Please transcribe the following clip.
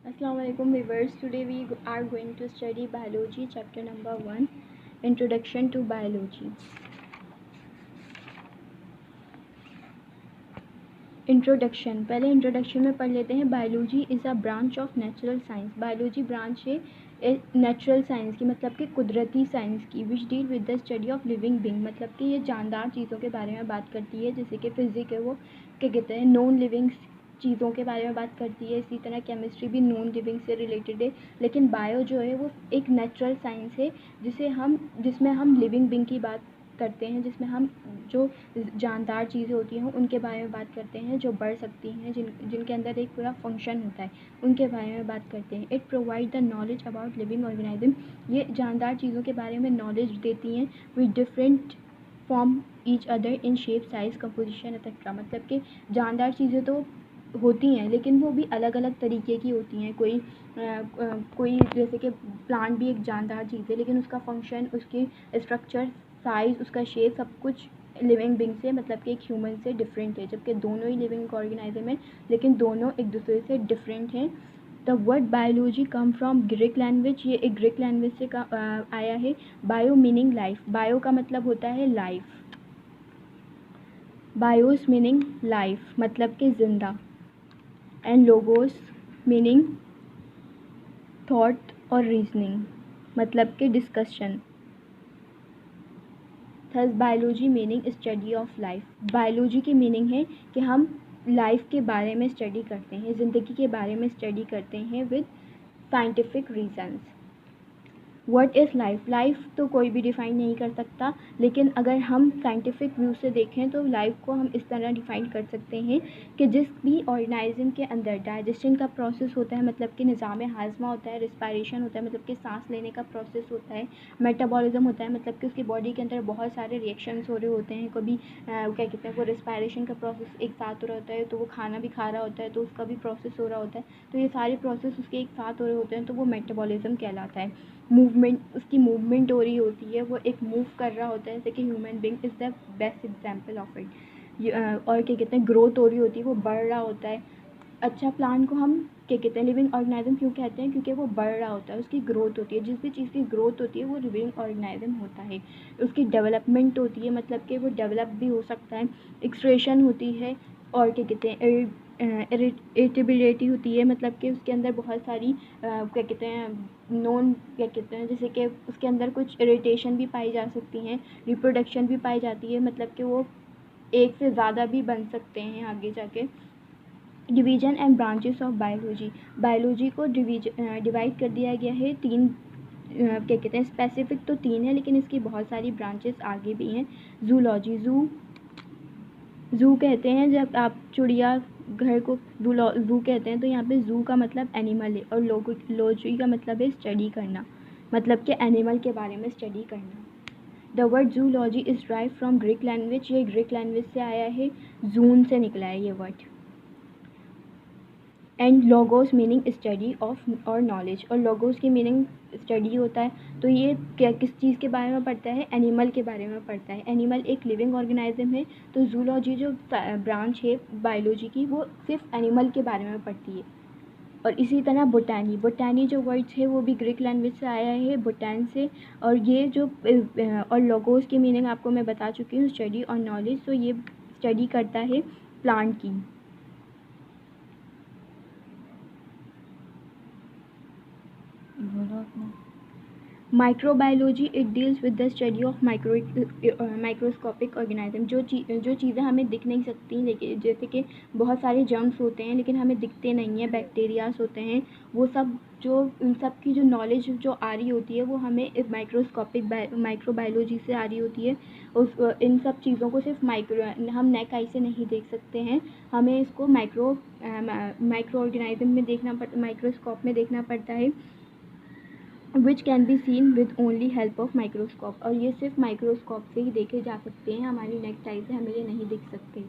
Assalamualaikum viewers. Today we are going to study biology chapter number 1, introduction to biology. Introduction, पहले introduction में पढ़ लेते हैं। Biology is a branch of natural science. Biology branch है natural science की, मतलब कि कुदरती साइंस की, which deal with the study of living being, मतलब कि ये जानदार चीज़ों के बारे में बात करती है। जैसे कि फिजिक है वो क्या कहते हैं, नॉन लिविंग चीज़ों के बारे में बात करती है। इसी तरह केमिस्ट्री भी नॉन लिविंग से रिलेटेड है। लेकिन बायो जो है वो एक नेचुरल साइंस है जिसमें हम लिविंग बीइंग की बात करते हैं, जिसमें हम जो जानदार चीज़ें होती हैं उनके बारे में बात करते हैं, जो बढ़ सकती हैं, जिनके अंदर एक पूरा फंक्शन होता है, उनके बारे में बात करते हैं। It provide the knowledge about living organism. ये जानदार चीज़ों के बारे में नॉलेज देती हैं with different form each other in shape, size, composition etcetera. मतलब कि जानदार चीज़ें तो होती हैं लेकिन वो भी अलग अलग तरीके की होती हैं। कोई जैसे कि प्लांट भी एक जानदार चीज़ है, लेकिन उसका फंक्शन, उसकी स्ट्रक्चर, साइज़, उसका शेप, सब कुछ लिविंग बीइंग से, मतलब कि एक ह्यूमन से डिफरेंट है। जबकि दोनों ही लिविंग ऑर्गेनिज्म हैं, लेकिन दोनों एक दूसरे से डिफरेंट हैं। The word biology come from Greek language. ये एक ग्रीक लैंग्वेज से आया है। Bio meaning life. बायो का मतलब होता है लाइफ, बायोस मीनिंग लाइफ, मतलब कि जिंदा, एंड लोगोस मीनिंग थॉट और रीजनिंग, मतलब कि discussion. Thus biology meaning study of life. Biology की मीनिंग है कि हम लाइफ के बारे में स्टडी करते हैं, ज़िंदगी के बारे में स्टडी करते हैं with scientific reasons. What is life? Life तो कोई भी डिफ़ाइन नहीं कर सकता, लेकिन अगर हम साइंटिफिक व्यू से देखें तो लाइफ को हम इस तरह डिफ़ाइन कर सकते हैं कि जिस भी ऑर्गेनाइज्म के अंदर डाइजेशन का प्रोसेस होता है, मतलब कि निज़ाम हाज़मा होता है, रिस्पायरेशन होता है, मतलब कि सांस लेने का प्रोसेस होता है, मेटाबॉलिज्म होता है, मतलब कि उसकी बॉडी के अंदर बहुत सारे रिएक्शंस हो रहे होते हैं। कभी क्या कहते हैं, वो रिस्पायरेशन का प्रोसेस एक साथ हो रहा होता है, तो वो खाना भी खा रहा होता है, तो उसका भी प्रोसेस हो रहा होता है। तो ये सारे प्रोसेस उसके एक साथ हो रहे होते हैं, तो वो मेटाबॉलिज्म कहलाता है। मूवमेंट, उसकी मूवमेंट हो रही होती है, वो एक मूव कर रहा होता है, जैसे कि human being is the best example of it. और क्या कहते हैं, ग्रोथ हो रही होती है, वो बढ़ रहा होता है। अच्छा, प्लांट को हम क्या कहते हैं, लिविंग ऑर्गेनिज्म क्यों कहते हैं? क्योंकि वो बढ़ रहा होता है, उसकी ग्रोथ होती है। जिस भी चीज़ की ग्रोथ होती है वो लिविंग ऑर्गेनिज्म होता है। उसकी डेवलपमेंट होती है, मतलब कि वो डेवलप भी हो सकता है। एक्सक्रेशन होती है, और क्या कहते हैं, इरिटेबिलिटी होती है, मतलब कि उसके अंदर बहुत सारी क्या कहते हैं, नॉन क्या कहते हैं, जैसे कि उसके अंदर कुछ इरिटेशन भी पाई जा सकती हैं, रिप्रोडक्शन भी पाई जाती है, मतलब कि वो एक से ज़्यादा भी बन सकते हैं आगे जाके। Division and branches of biology. Biology को डिवाइड कर दिया गया है तीन, क्या कहते हैं, स्पेसिफिक तो तीन है, लेकिन इसकी बहुत सारी ब्रांचेस आगे भी हैं। जूलॉजी, जू कहते हैं जब आप चिड़िया घर को जू कहते हैं, तो यहाँ पे जू का मतलब एनिमल है, और लॉजी का मतलब है स्टडी करना, मतलब कि एनिमल के बारे में स्टडी करना। The word zoology is drive from Greek language. ये ग्रीक लैंग्वेज से आया है, जून से निकला है ये word. And logos meaning study of और नॉलेज, और लोगोस की मीनिंग स्टडी होता है। तो ये क्या किस चीज़ के बारे में पढ़ता है? एनिमल के बारे में पढ़ता है। एनिमल एक लिविंग ऑर्गेनिज्म है, तो जूलॉजी जो ब्रांच है बायोलॉजी की, वो सिर्फ एनिमल के बारे में पढ़ती है। और इसी तरह बोटानी, बोटानी जो वर्ड्स है वो भी ग्रीक लैंग्वेज से आया है, बोटान से। और ये जो और लोगोस की मीनिंग आपको मैं बता चुकी हूँ, स्टडी और नॉलेज। तो ये स्टडी करता है प्लांट की। Microbiology, it deals with the study of microscopic organism. जो चीज़ें हमें दिख नहीं सकती, लेकिन जैसे कि बहुत सारे जर्म्स होते हैं लेकिन हमें दिखते नहीं हैं, बैक्टीरियाज होते हैं, वो सब जो इन सब की जो नॉलेज जो आ रही होती है वो हमें इस माइक्रोबायोलॉजी से आ रही होती है। इन सब चीज़ों को सिर्फ हम नेक आई से नहीं देख सकते हैं, हमें इसको माइक्रो ऑर्गेनिज्म में माइक्रोस्कोप में देखना पड़ता है, which can be seen with only help of microscope. और ये सिर्फ माइक्रोस्कोप से ही देखे जा सकते हैं, हमारी नेक्स्ट आई से हमें ये नहीं दिख सकते।